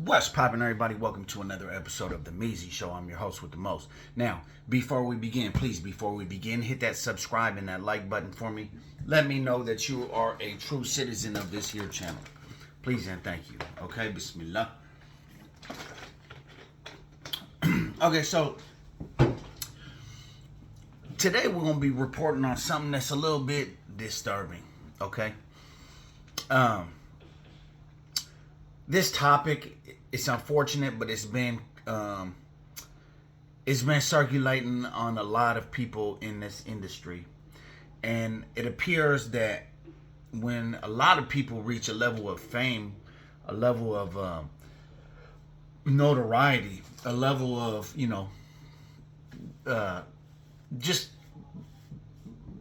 What's poppin', everybody? Welcome to another episode of The Measy Show. I'm your host with the most. Now, before we begin, hit that subscribe and that like button for me. Let me know that you are a true citizen of this here channel. Please and thank you. Okay, bismillah. Okay, so today we're going to be reporting on something that's a little bit disturbing. Okay? This topic, it's unfortunate, but it's been circulating on a lot of people in this industry. And it appears that when a lot of people reach a level of fame, a level of notoriety, a level of, just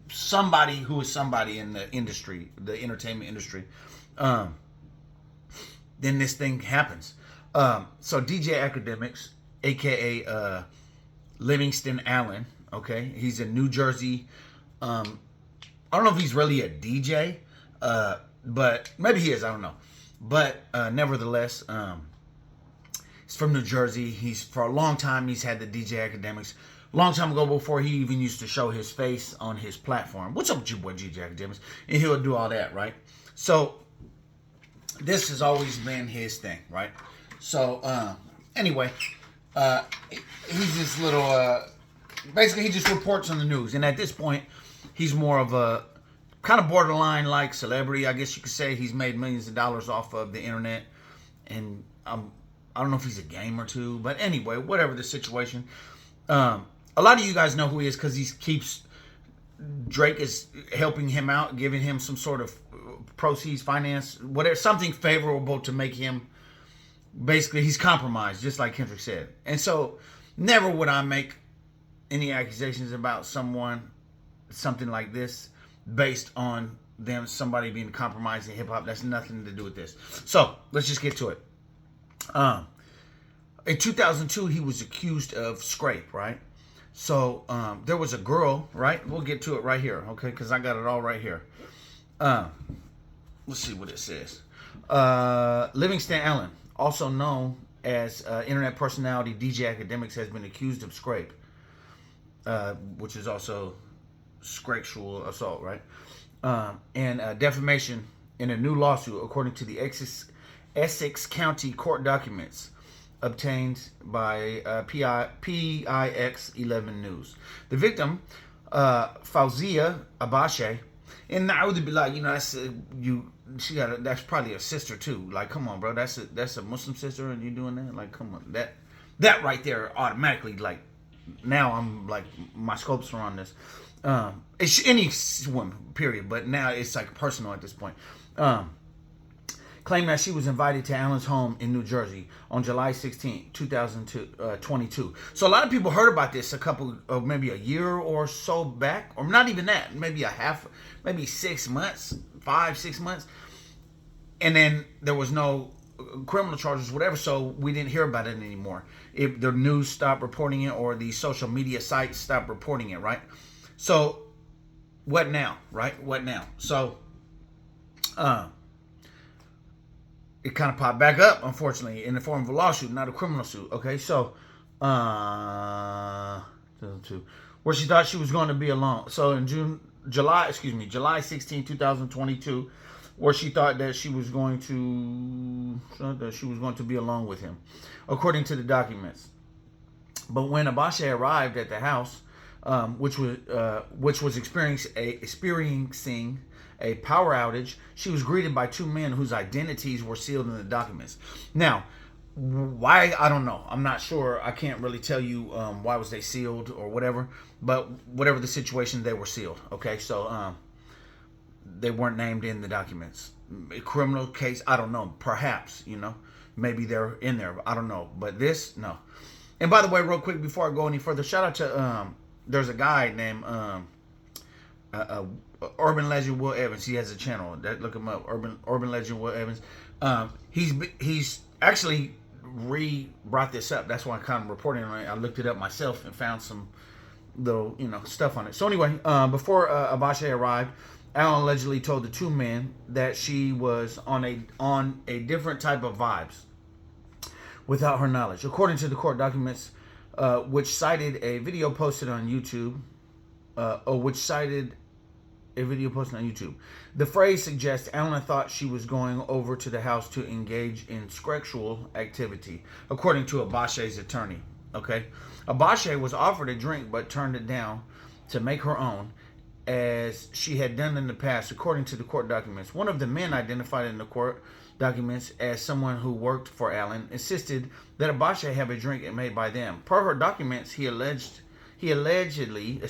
somebody who is somebody in the industry, the entertainment industry, then this thing happens. So DJ Akademiks, aka Livingston Allen, okay, he's in New Jersey. I don't know if he's really a DJ, but maybe he is. I don't know. But nevertheless, he's from New Jersey. He's for a long time he's had the DJ Akademiks. Long time ago, before he even used to show his face on his platform. What's up with your boy DJ Akademiks? And he'll do all that, right? So this has always been his thing, right? So anyway, he's this little basically he just reports on the news, and at this point he's more of a kind of borderline like celebrity, I guess you could say. He's made millions of dollars off of the internet, and I don't know if he's a gamer too, but anyway, whatever the situation. A lot of you guys know who he is because Drake is helping him out, giving him some sort of proceeds, finance, whatever, something favorable to make him, basically he's compromised, just like Kendrick said. And so never would I make any accusations about something like this based on somebody being compromised in hip hop. That's nothing to do with this. So let's just get to it. In 2002, he was accused of scrape, right? So there was a girl, right? We'll get to it right here, okay? Because I got it all right here. Let's see what it says. Livingston Allen, also known as internet personality DJ Akademiks, has been accused of scrape, which is also sexual assault, right? And defamation in a new lawsuit, according to the Essex County court documents obtained by PIX 11 News. The victim, Fauzia Abashe, and I would be like, that's probably a sister too. Like, come on, bro, that's a Muslim sister, and you doing that? Like, come on, that right there automatically, like, now I'm like, my scopes are on this. It's any woman, period, but now it's like personal at this point. Claimed that she was invited to Allen's home in New Jersey on July 16, 2022. So a lot of people heard about this maybe a year or so back, or not even that, maybe 6 months, 5-6 months. And then there was no criminal charges, whatever, so we didn't hear about it anymore. If the news stopped reporting it, or the social media sites stopped reporting it, right? So what now, right? What now? So, it kind of popped back up, unfortunately, in the form of a lawsuit, not a criminal suit. Okay, so where she thought she was going to be alone. So in July 16, 2022, where she thought that she was going to be alone with him, according to the documents. But when Abashe arrived at the house, which was experiencing a power outage, she was greeted by two men whose identities were sealed in the documents. Now, why, I don't know. I'm not sure. I can't really tell you why was they sealed or whatever. But whatever the situation, they were sealed. Okay, so they weren't named in the documents. A criminal case, I don't know. Perhaps, maybe they're in there. I don't know. But this, no. And by the way, real quick, before I go any further, shout out to there's a guy named Urban Legend Will Evans. He has a channel. Look him up. Urban Legend Will Evans. He's actually brought this up. That's why I'm kind of reporting on it. I looked it up myself and found some little stuff on it. So anyway, before Abashe arrived, Allen allegedly told the two men that she was on a different type of vibes. without her knowledge. According to the court documents, which cited a video posted on YouTube, the phrase suggests Allen thought she was going over to the house to engage in sexual activity, according to Abashe's attorney. Okay, Abashe was offered a drink but turned it down to make her own, as she had done in the past, according to the court documents. One of the men identified in the court documents as someone who worked for Allen insisted that Abashe have a drink made by them. Per her documents, he allegedly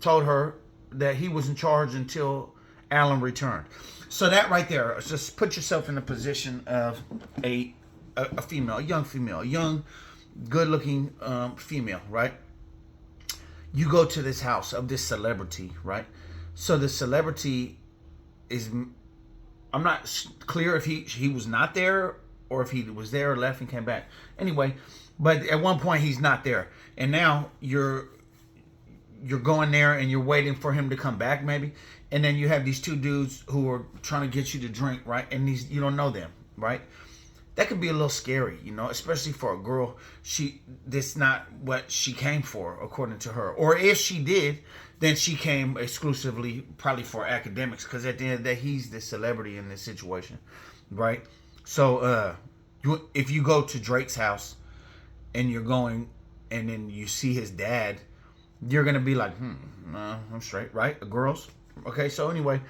told her that he was in charge until Allen returned. So that right there, just put yourself in the position of a female, a young, good-looking female, right? You go to this house of this celebrity, right? So the celebrity is, I'm not clear if he was not there or if he was there, left and came back. Anyway, but at one point he's not there, and now you're going there and you're waiting for him to come back, maybe, and then you have these two dudes who are trying to get you to drink, right? And you don't know them, right? That could be a little scary, especially for a girl. That's not what she came for, according to her. Or if she did, then she came exclusively probably for academics, because at the end of the day, he's the celebrity in this situation, right? So if you go to Drake's house and you're going and then you see his dad, you're going to be like, no, I'm straight, right? Girls? Okay, so anyway,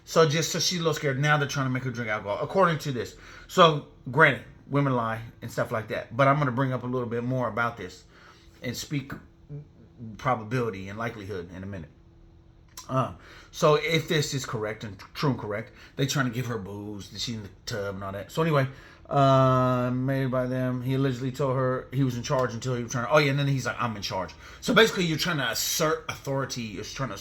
so she's a little scared. Now they're trying to make her drink alcohol, according to this. So, granted, women lie and stuff like that. But I'm going to bring up a little bit more about this and speak probability and likelihood in a minute. So if this is correct and true and correct, they're trying to give her booze, she's in the tub and all that. So anyway, made by them, he allegedly told her he was in charge until he returned. Oh yeah, and then he's like, I'm in charge. So basically you're trying to assert authority, you're trying to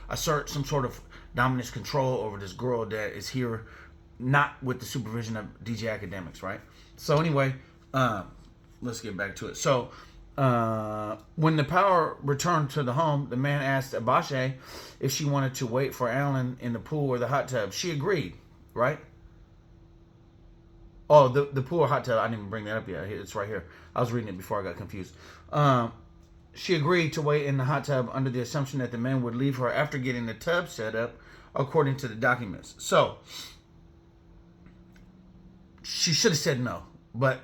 assert some sort of dominance, control over this girl that is here, not with the supervision of DJ Academics, right? So anyway, let's get back to it. So when the power returned to the home, the man asked Abashe if she wanted to wait for Allen in the pool or the hot tub. She agreed, right? Oh, the pool or hot tub, I didn't even bring that up yet. It's right here. I was reading it before I got confused. She agreed to wait in the hot tub under the assumption that the man would leave her after getting the tub set up, according to the documents. So she should have said no, but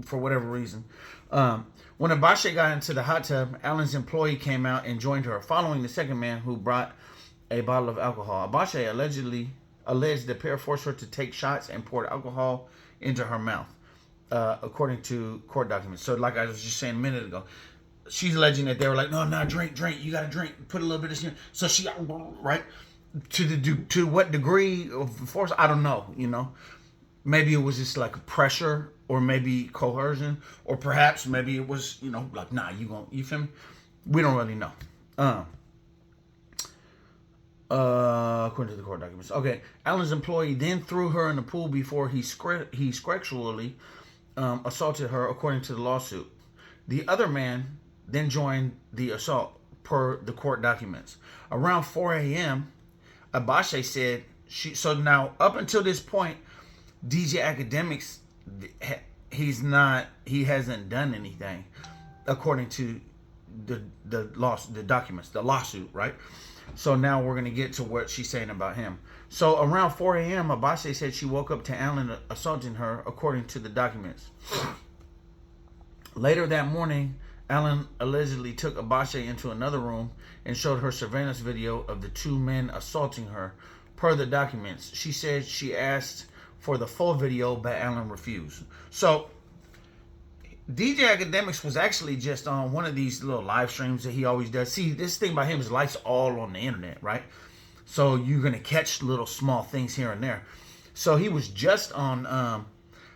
for whatever reason. When Abashe got into the hot tub, Allen's employee came out and joined her, following the second man who brought a bottle of alcohol. Abashe alleged the pair forced her to take shots and poured alcohol into her mouth, according to court documents. So like I was just saying a minute ago, she's alleging that they were like, no, drink, you got to drink, put a little bit of this. So she, right, to what degree of force, I don't know, Maybe it was just like pressure, or maybe coercion, or perhaps maybe it was, like, nah, you feel me? We don't really know. According to the court documents. Okay, Allen's employee then threw her in the pool before he sexually assaulted her, according to the lawsuit. The other man then joined the assault, per the court documents. Around 4 a.m., Abashe said so now, up until this point, DJ Academics, he hasn't done anything, according to the documents, the lawsuit, right? So now we're going to get to what she's saying about him. So around 4 a.m., Abashe said she woke up to Allen assaulting her, according to the documents. Later that morning, Allen allegedly took Abashe into another room and showed her surveillance video of the two men assaulting her, per the documents. She said she asked for the full video, but Allen refused. So DJ Academics was actually just on one of these little live streams that he always does. See, this thing by him is lights all on the internet, right? So you're going to catch little small things here and there. So he was just on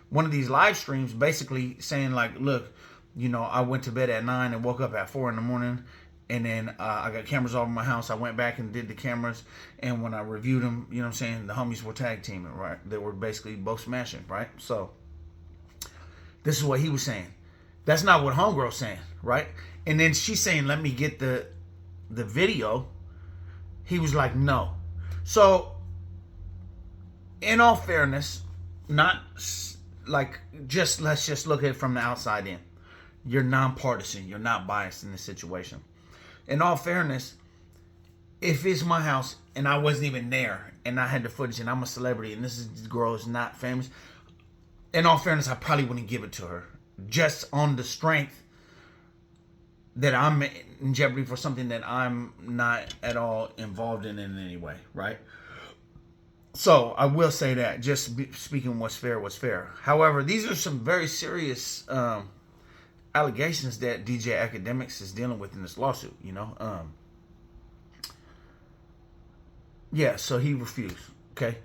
one of these live streams, basically saying like, look, I went to bed at 9 and woke up at 4 in the morning. And then I got cameras all over my house. I went back and did the cameras. And when I reviewed them, the homies were tag teaming, right? They were basically both smashing, right? So this is what he was saying. That's not what homegirl's saying, right? And then she's saying, let me get the video. He was like, no. So in all fairness, not like, let's just look at it from the outside in. You're nonpartisan. You're not biased in this situation. In all fairness, if it's my house and I wasn't even there and I had the footage and I'm a celebrity and this girl is not famous, in all fairness, I probably wouldn't give it to her. Just on the strength that I'm in jeopardy for something that I'm not at all involved in any way, right? So I will say that, just speaking what's fair, what's fair. However, these are some very serious allegations that DJ Akademiks is dealing with in this lawsuit, you know? Yeah, so he refused, okay?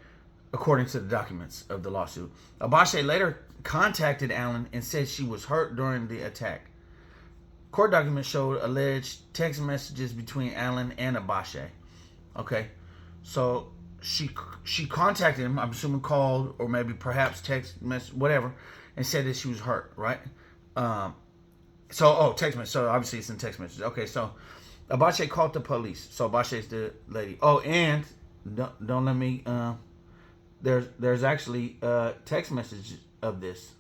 According to the documents of the lawsuit. Abashe later contacted Allen and said she was hurt during the attack. Court documents showed alleged text messages between Allen and Abashe. Okay, so she contacted him, I'm assuming called or maybe perhaps text message, whatever, and said that she was hurt, right? Text message. So obviously it's in text messages. Okay, so Abashe called the police. So Abashe is the lady. Oh, and don't let me. There's actually text messages of this.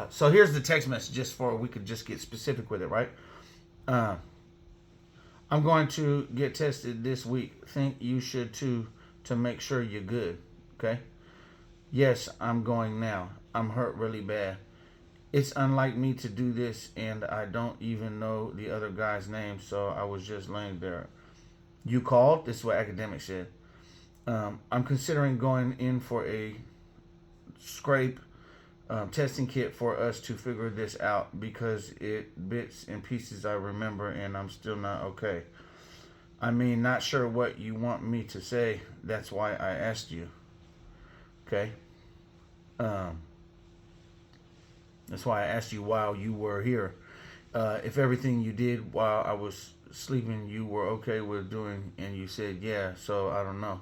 So here's the text message, just for we could just get specific with it, right? I'm going to get tested this week. Think you should too, to make sure you're good. Okay? Yes, I'm going now. I'm hurt really bad. It's unlike me to do this, and I don't even know the other guy's name, so I was just laying there. You called? This is what Akademiks said. I'm considering going in for a scrape testing kit for us to figure this out because it bits and pieces I remember and I'm still not okay. I mean, not sure what you want me to say. That's why I asked you. Okay. That's why I asked you while you were here. If everything you did while I was sleeping you were okay with doing, and you said yeah, so I don't know.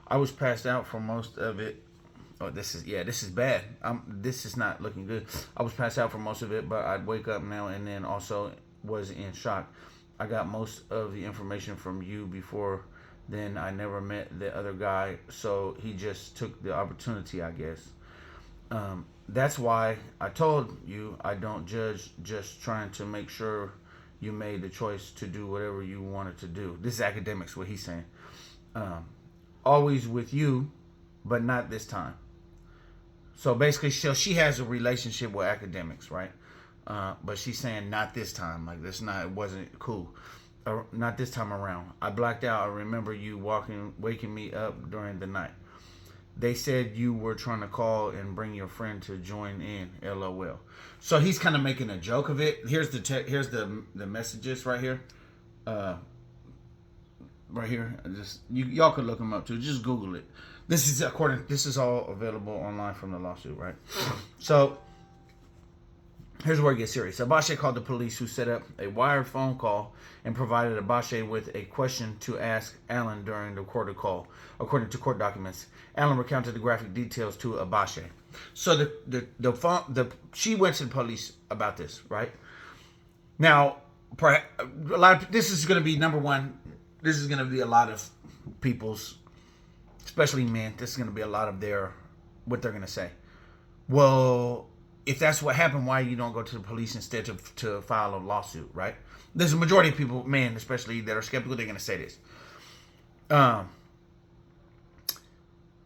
I was passed out for most of it. Oh, this is bad. This is not looking good. I was passed out for most of it, but I'd wake up now and then also was in shock. I got most of the information from you before then. I never met the other guy, so he just took the opportunity, I guess. That's why I told you I don't judge, just trying to make sure you made the choice to do whatever you wanted to do. This is Akademiks, what he's saying. Always with you, but not this time. So basically, she has a relationship with Akademiks, right? But she's saying not this time. Like, it wasn't cool. Not this time around. I blacked out. I remember you waking me up during the night. They said you were trying to call and bring your friend to join in. LOL. So he's kind of making a joke of it. Here's the messages right here. Right here. Y'all could look them up too. Just Google it. This is all available online from the lawsuit, right? So here's where it gets serious. Abashe called the police, who set up a wired phone call and provided Abashe with a question to ask Allen during the recorded call. According to court documents, Allen recounted the graphic details to Abashe. So she went to the police about this, right? Now, this is going to be number one. This is going to be a lot of people's, especially men, this is going to be a lot of what they're going to say. Well, if that's what happened, why you don't go to the police instead to file a lawsuit, right? There's a majority of people, men especially, that are skeptical. They're going to say this.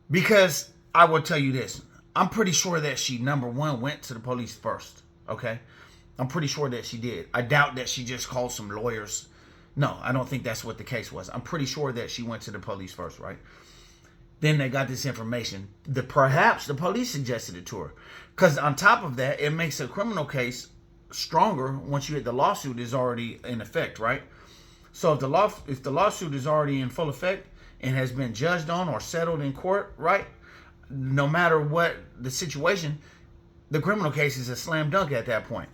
Because I will tell you this. I'm pretty sure that she, number one, went to the police first, okay? I'm pretty sure that she did. I doubt that she just called some lawyers. No, I don't think that's what the case was. I'm pretty sure that she went to the police first, right? Then they got this information. Perhaps the police suggested it to her. Because on top of that, it makes a criminal case stronger once the lawsuit is already in effect, right? So if the lawsuit is already in full effect and has been judged on or settled in court, right? No matter what the situation, the criminal case is a slam dunk at that point.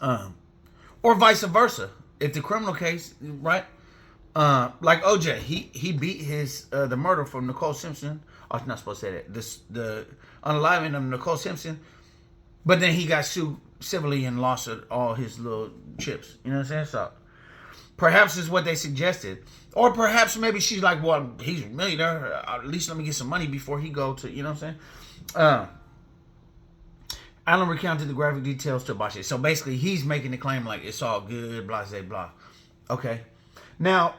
Or vice versa. If the criminal case, right? Like OJ, he beat the murder from Nicole Simpson. I was not supposed to say that. The unaliving of Nicole Simpson, but then he got sued civilly and lost all his little chips. You know what I'm saying? So perhaps is what they suggested, or perhaps maybe she's like, well, he's a millionaire. At least let me get some money before he go to. You know what I'm saying? Allen recounted the graphic details to Bache. So basically, he's making the claim like it's all good, blah, blah, blah. Okay. Now,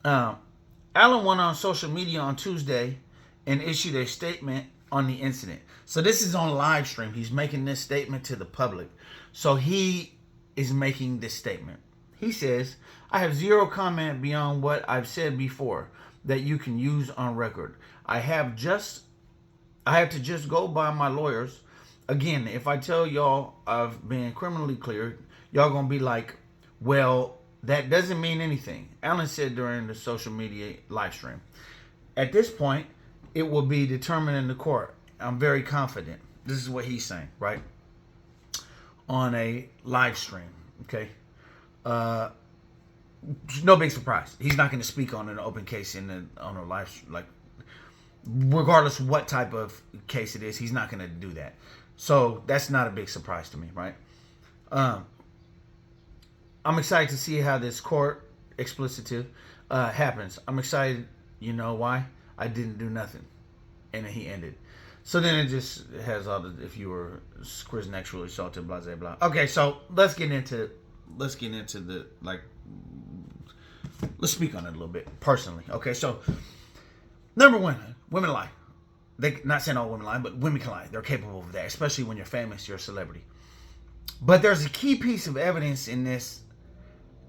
Allen went on social media on Tuesday and issued a statement on the incident. So this is on live stream. He's making this statement to the public. So he is making this statement. He says, I have zero comment beyond what I've said before that you can use on record. I have to just go by my lawyers. Again, if I tell y'all I've been criminally cleared, y'all gonna be like, well, that doesn't mean anything. Allen said during the social media live stream. At this point, it will be determined in the court. I'm very confident. This is what he's saying, right? On a live stream, okay? No big surprise. He's not going to speak on an open case on a live, like, regardless of what type of case it is, he's not going to do that. So that's not a big surprise to me, right? I'm excited to see how this court explicitive happens. I'm excited. You know why? I didn't do nothing, and then he ended. So then it just has all the if you were Chris sexually assaulted, blah blah blah. Okay, so let's get into the like. Let's speak on it a little bit personally. Okay, so number one, women lie. They not saying all women lie, but women can lie. They're capable of that, especially when you're famous, you're a celebrity. But there's a key piece of evidence in this.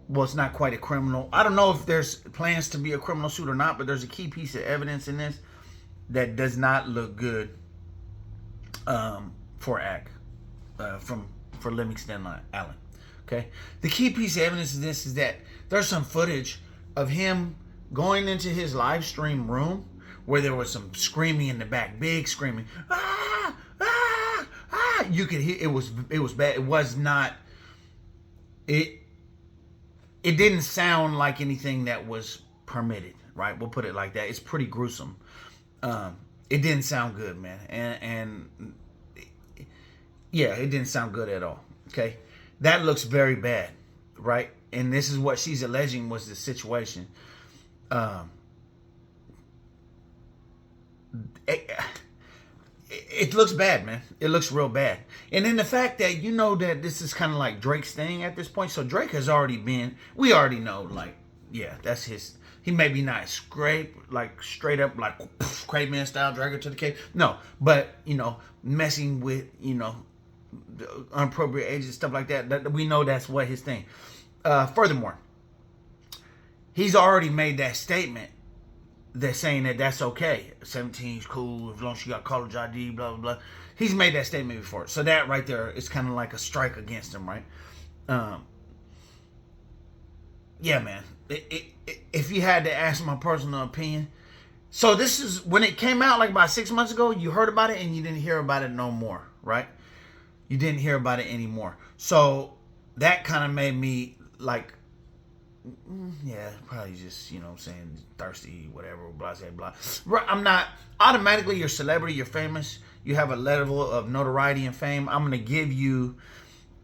Well, it's not quite a criminal. I don't know if there's plans to be a criminal suit or not, but there's a key piece of evidence in this that does not look good for Livingston Allen. Okay, the key piece of evidence of this is that there's some footage of him going into his live stream room where there was some screaming in the back, big screaming. Ah, ah, ah. You could hear it was bad. It was not. It didn't sound like anything that was permitted, right? We'll put it like that. It's pretty gruesome. It didn't sound good, man. And yeah, it didn't sound good at all. Okay. That looks very bad, right? And this is what she's alleging was the situation. It looks bad, man. It looks real bad. And then the fact that you know that this is kind of like Drake's thing at this point. So Drake has already been, we already know, like, yeah, that's his. He may be not straight up, like, caveman style, drag her to the cave. No, but, you know, messing with, you know, inappropriate ages, stuff like that. We know that's what his thing. Furthermore, he's already made that statement. They're saying that that's okay. 17's cool as long as you got college ID, blah, blah, blah. He's made that statement before. So that right there is kind of like a strike against him, right? Yeah, man. If you had to ask my personal opinion. So this is, when it came out like about 6 months ago, you heard about it and you didn't hear about it no more, right? You didn't hear about it anymore. So that kind of made me like, yeah, probably just, you know what I'm saying, thirsty, whatever, blah, blah, blah. I'm not, automatically you're a celebrity, you're famous, you have a level of notoriety and fame. I'm going to give you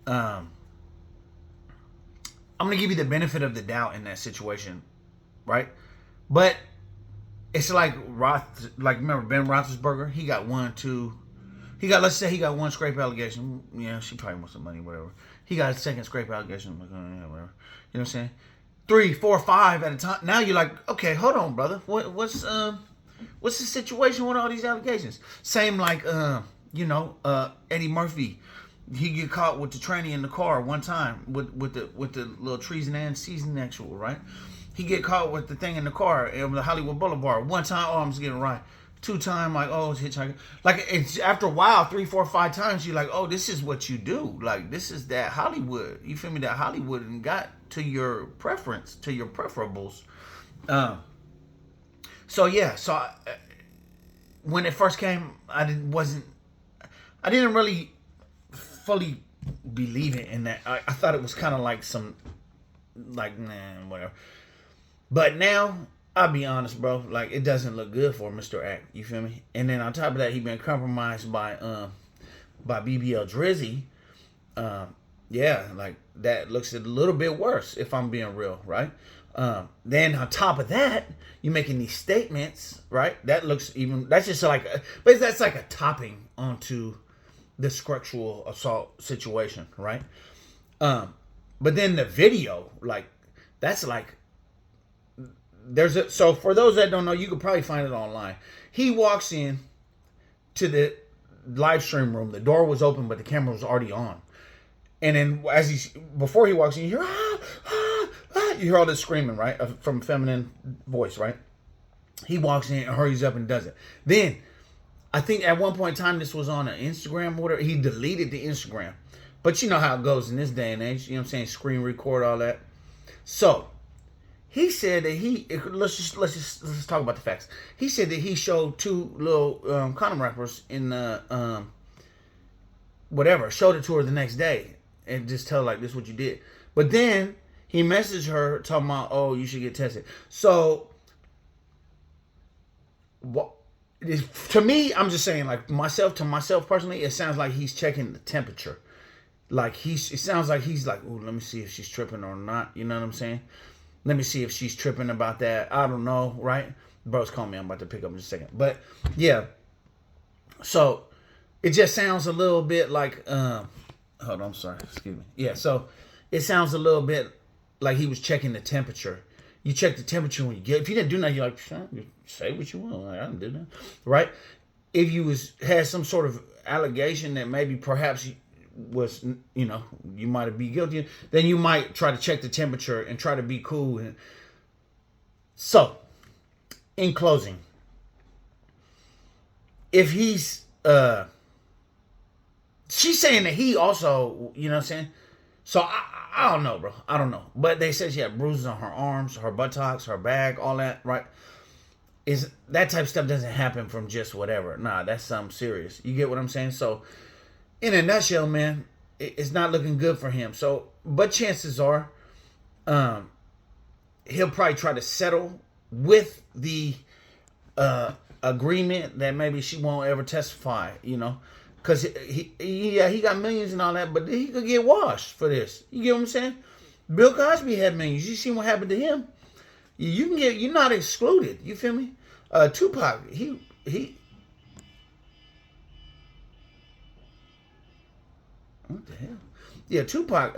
the benefit of the doubt in that situation, right? But it's like remember Ben Roethlisberger? He got let's say he got one scrape allegation. Yeah, she probably wants some money, whatever. He got a second scrape allegation, like, yeah, whatever. You know what I'm saying? 3, 4, 5 at a time. Now you're like, okay, hold on, brother. What's the situation with all these allegations? Same like Eddie Murphy. He get caught with the tranny in the car one time with the little treason and season actual, right? He get caught with the thing in the car on the Hollywood Boulevard. One time, oh, I'm just getting right. 2 time, like, oh, it's hitchhiking. Like, it's after a while, 3, 4, 5 times, you're like, oh, this is what you do. Like, this is that Hollywood. You feel me? That Hollywood and got to your preference, to your preferables. So yeah, when it first came, I didn't really fully believe it in that. I thought it was kind of like some, like, nah, whatever. But now, I'll be honest, bro. Like, it doesn't look good for Mr. Act. You feel me? And then on top of that, he been compromised by BBL Drizzy. Yeah, like, that looks a little bit worse, if I'm being real, right? Then on top of that, you're making these statements, right? That looks even, that's just like, but that's like a topping onto this sexual assault situation, right? But then the video, like, that's like, so for those that don't know, you could probably find it online. He walks in to the live stream room. The door was open, but the camera was already on. And then before he walks in, you hear, you hear all this screaming, right? From feminine voice, right? He walks in and hurries up and does it. Then, I think at one point in time, this was on an Instagram or whatever. He deleted the Instagram. But you know how it goes in this day and age. You know what I'm saying? Screen record, all that. So, he said that let's talk about the facts. He said that he showed two little condom wrappers in the, whatever, showed it to her the next day. And just tell her, like, this is what you did. But then, he messaged her talking about, oh, you should get tested. So, what? To me, I'm just saying, like, myself personally, it sounds like he's checking the temperature. Like, it sounds like he's like, ooh, let me see if she's tripping or not. You know what I'm saying? Let me see if she's tripping about that. I don't know, right? Bro's calling me. I'm about to pick up in just a second. But, yeah. So, it just sounds a little bit like, hold on, I'm sorry. Excuse me. Yeah, so it sounds a little bit like he was checking the temperature. You check the temperature when you get. If you didn't do nothing, you're like, say what you want. Like, I didn't do that, right? If you had some sort of allegation that maybe perhaps was, you know, you might be guilty, then you might try to check the temperature and try to be cool. And so, in closing, if he's she's saying that he also, you know what I'm saying? So, I don't know, bro. I don't know. But they said she had bruises on her arms, her buttocks, her back, all that, right? That type of stuff doesn't happen from just whatever. Nah, that's something serious. You get what I'm saying? So, in a nutshell, man, it's not looking good for him. So, but chances are, he'll probably try to settle with the agreement that maybe she won't ever testify, you know? Because he got millions and all that, but he could get washed for this. You get what I'm saying? Bill Cosby had millions. You see what happened to him? You're not excluded. You feel me? Tupac, he what the hell? Yeah, Tupac,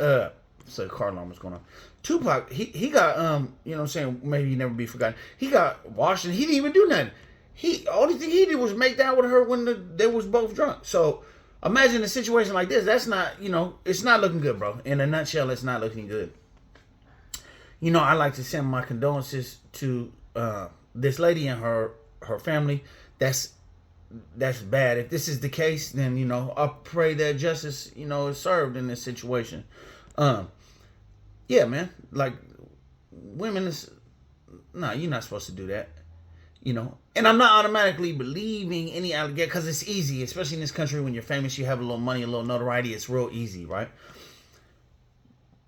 so car alarm was going on. Tupac, he got, you know what I'm saying, maybe he never be forgotten. He got washed and he didn't even do nothing. Only thing he did was make out with her when they was both drunk. So imagine a situation like this. That's not, you know, it's not looking good, bro. In a nutshell, it's not looking good. You know, I like to send my condolences to this lady and her family. That's bad. If this is the case, then, you know, I pray that justice, you know, is served in this situation. Yeah, man. Like, women is, nah, you're not supposed to do that. You know, and I'm not automatically believing any allegation because it's easy, especially in this country when you're famous, you have a little money, a little notoriety. It's real easy, right?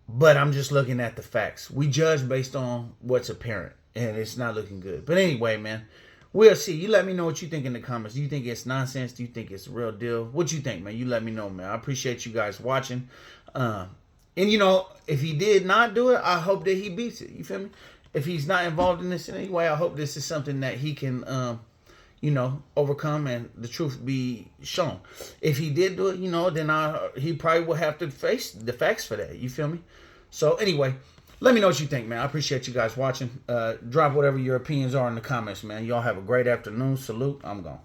But I'm just looking at the facts. We judge based on what's apparent, and it's not looking good. But anyway, man, we'll see. You let me know what you think in the comments. Do you think it's nonsense? Do you think it's a real deal? What you think, man? You let me know, man. I appreciate you guys watching. And, you know, if he did not do it, I hope that he beats it. You feel me? If he's not involved in this in any way, I hope this is something that he can, you know, overcome and the truth be shown. If he did do it, you know, then he probably will have to face the facts for that. You feel me? So anyway, let me know what you think, man. I appreciate you guys watching. Drop whatever your opinions are in the comments, man. Y'all have a great afternoon. Salute. I'm gone.